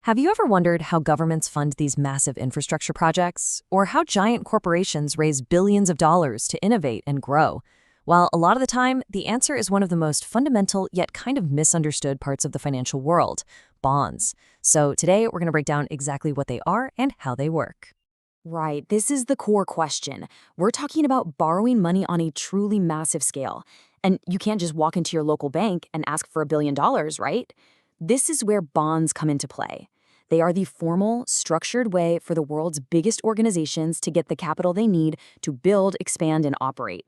Have you ever wondered how governments fund these massive infrastructure projects, or how giant corporations raise billions of dollars to innovate and grow? Well, a lot of the time, the answer is one of the most fundamental yet kind of misunderstood parts of the financial world: bonds. So today, we're going to break down exactly what they are and how they work. Right, this is the core question. We're talking about borrowing money on a truly massive scale. And you can't just walk into your local bank and ask for $1 billion, right? This is where bonds come into play. They are the formal, structured way for the world's biggest organizations to get the capital they need to build, expand, and operate.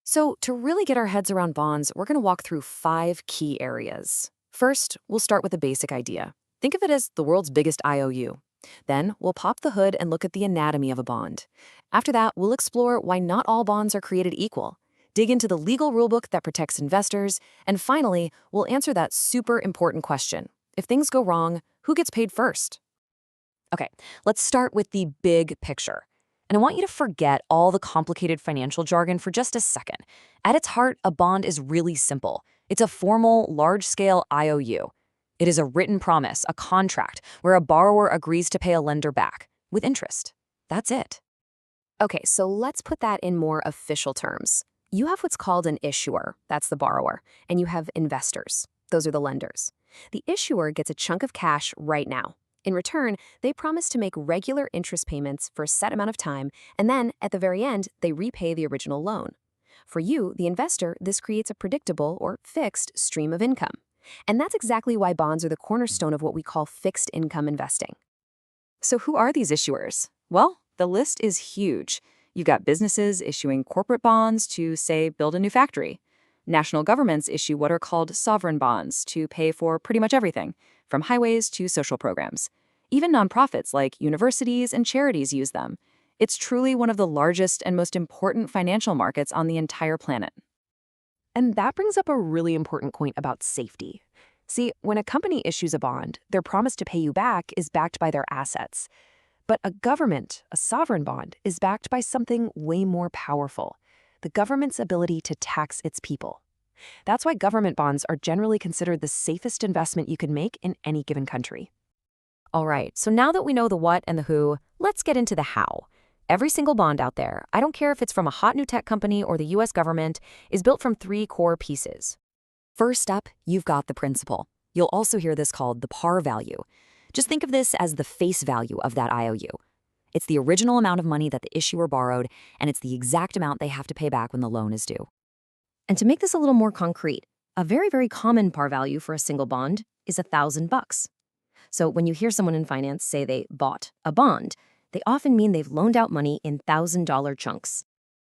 So, to really get our heads around bonds, we're going to walk through 5 key areas. First, we'll start with a basic idea. Think of it as the world's biggest IOU. Then, we'll pop the hood and look at the anatomy of a bond. After that, we'll explore why not all bonds are created equal, dig into the legal rulebook that protects investors, and finally, we'll answer that super important question. If things go wrong, who gets paid first? Okay, let's start with the big picture. And I want you to forget all the complicated financial jargon for just a second. At its heart, a bond is really simple. It's a formal, large-scale IOU. It is a written promise, a contract, where a borrower agrees to pay a lender back, with interest. That's it. Okay, so let's put that in more official terms. You have what's called an issuer, that's the borrower, and you have investors, those are the lenders. The issuer gets a chunk of cash right now. In return, they promise to make regular interest payments for a set amount of time, and then, at the very end, they repay the original loan. For you, the investor, this creates a predictable or fixed stream of income. And that's exactly why bonds are the cornerstone of what we call fixed income investing. So who are these issuers? Well, the list is huge. You've got businesses issuing corporate bonds to, say, build a new factory. National governments issue what are called sovereign bonds to pay for pretty much everything, from highways to social programs. Even nonprofits like universities and charities use them. It's truly one of the largest and most important financial markets on the entire planet. And that brings up a really important point about safety. See, when a company issues a bond, their promise to pay you back is backed by their assets. But a government, a sovereign bond, is backed by something way more powerful: the government's ability to tax its people. That's why government bonds are generally considered the safest investment you can make in any given country. All right, so now that we know the what and the who, let's get into the how. Every single bond out there, I don't care if it's from a hot new tech company or the US government, is built from 3 core pieces. First up, you've got the principal. You'll also hear this called the par value. Just think of this as the face value of that IOU. It's the original amount of money that the issuer borrowed, and it's the exact amount they have to pay back when the loan is due. And to make this a little more concrete, a very, very common par value for a single bond is $1,000. So when you hear someone in finance say they bought a bond, they often mean they've loaned out money in $1,000 chunks.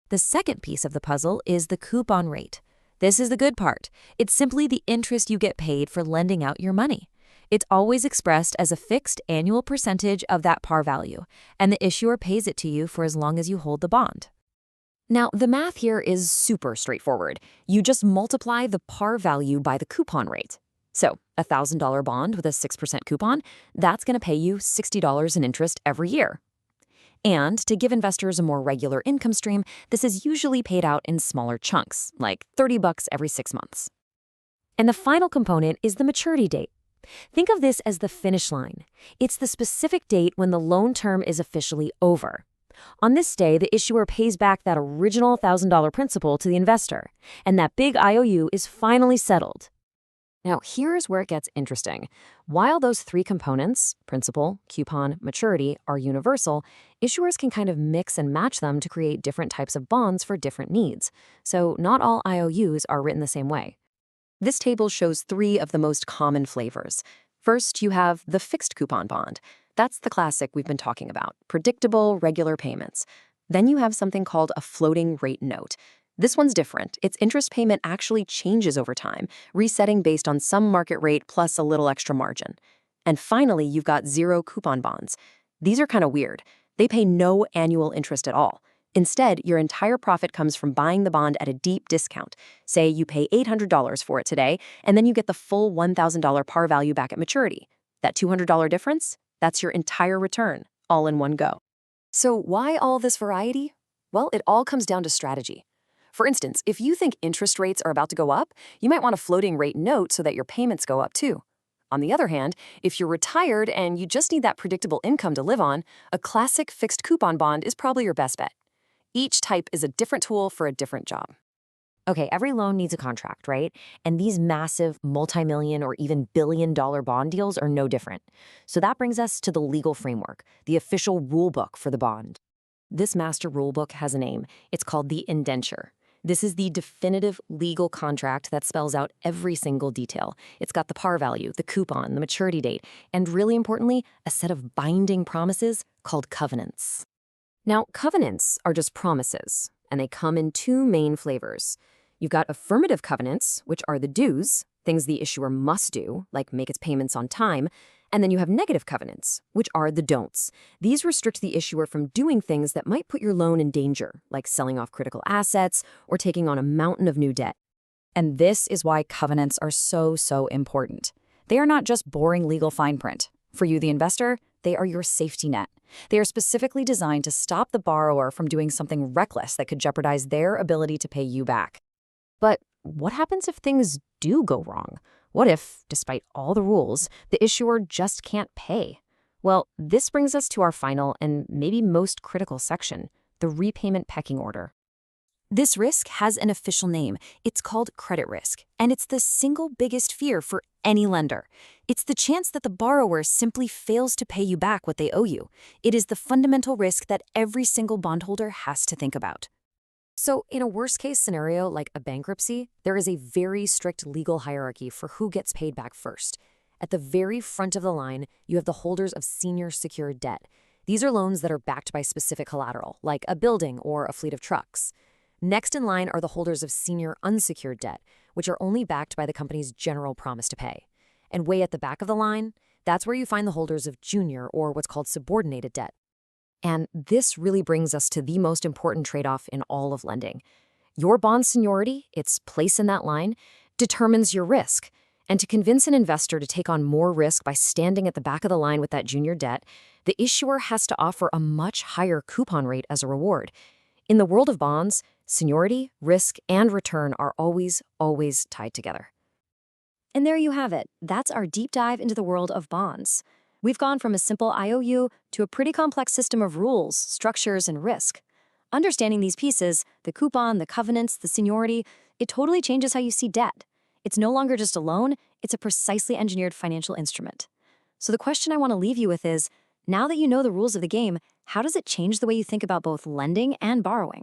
The second piece of the puzzle is the coupon rate. This is the good part. It's simply the interest you get paid for lending out your money. It's always expressed as a fixed annual percentage of that par value, and the issuer pays it to you for as long as you hold the bond. Now, the math here is super straightforward. You just multiply the par value by the coupon rate. So, a $1,000 bond with a 6% coupon, that's going to pay you $60 in interest every year. And to give investors a more regular income stream, this is usually paid out in smaller chunks, like $30 every 6 months. And the final component is the maturity date. Think of this as the finish line. It's the specific date when the loan term is officially over. On this day, the issuer pays back that original $1,000 principal to the investor, and that big IOU is finally settled. Now, here's where it gets interesting. While those 3 components, principal, coupon, maturity, are universal, issuers can kind of mix and match them to create different types of bonds for different needs. So not all IOUs are written the same way. This table shows 3 of the most common flavors. First, you have the fixed coupon bond. That's the classic we've been talking about: predictable, regular payments. Then you have something called a floating rate note. This one's different. Its interest payment actually changes over time, resetting based on some market rate plus a little extra margin. And finally, you've got zero coupon bonds. These are kind of weird. They pay no annual interest at all. Instead, your entire profit comes from buying the bond at a deep discount. Say you pay $800 for it today, and then you get the full $1,000 par value back at maturity. That $200 difference? That's your entire return, all in one go. So why all this variety? Well, it all comes down to strategy. For instance, if you think interest rates are about to go up, you might want a floating rate note so that your payments go up too. On the other hand, if you're retired and you just need that predictable income to live on, a classic fixed coupon bond is probably your best bet. Each type is a different tool for a different job. Okay, every loan needs a contract, right? And these massive multi-million or even billion-dollar bond deals are no different. So that brings us to the legal framework, the official rule book for the bond. This master rule book has a name. It's called the indenture. This is the definitive legal contract that spells out every single detail. It's got the par value, the coupon, the maturity date, and really importantly, a set of binding promises called covenants. Now, covenants are just promises, and they come in two main flavors. You've got affirmative covenants, which are the do's, things the issuer must do, like make its payments on time, and then you have negative covenants, which are the don'ts. These restrict the issuer from doing things that might put your loan in danger, like selling off critical assets or taking on a mountain of new debt. And this is why covenants are so important. They are not just boring legal fine print. For you, the investor, they are your safety net. They are specifically designed to stop the borrower from doing something reckless that could jeopardize their ability to pay you back. But what happens if things do go wrong? What if, despite all the rules, the issuer just can't pay? Well, this brings us to our final and maybe most critical section, the repayment pecking order. This risk has an official name. It's called credit risk, and it's the single biggest fear for any lender. It's the chance that the borrower simply fails to pay you back what they owe you. It is the fundamental risk that every single bondholder has to think about. So in a worst-case scenario like a bankruptcy, there is a very strict legal hierarchy for who gets paid back first. At the very front of the line, you have the holders of senior secured debt. These are loans that are backed by specific collateral, like a building or a fleet of trucks. Next in line are the holders of senior unsecured debt, which are only backed by the company's general promise to pay. And way at the back of the line, that's where you find the holders of junior or what's called subordinated debt. And this really brings us to the most important trade-off in all of lending. Your bond seniority, its place in that line, determines your risk. And to convince an investor to take on more risk by standing at the back of the line with that junior debt, the issuer has to offer a much higher coupon rate as a reward. In the world of bonds, seniority, risk, and return are always tied together. And there you have it. That's our deep dive into the world of bonds. We've gone from a simple IOU to a pretty complex system of rules, structures, and risk. Understanding these pieces, the coupon, the covenants, the seniority, it totally changes how you see debt. It's no longer just a loan, it's a precisely engineered financial instrument. So the question I want to leave you with is, now that you know the rules of the game, how does it change the way you think about both lending and borrowing?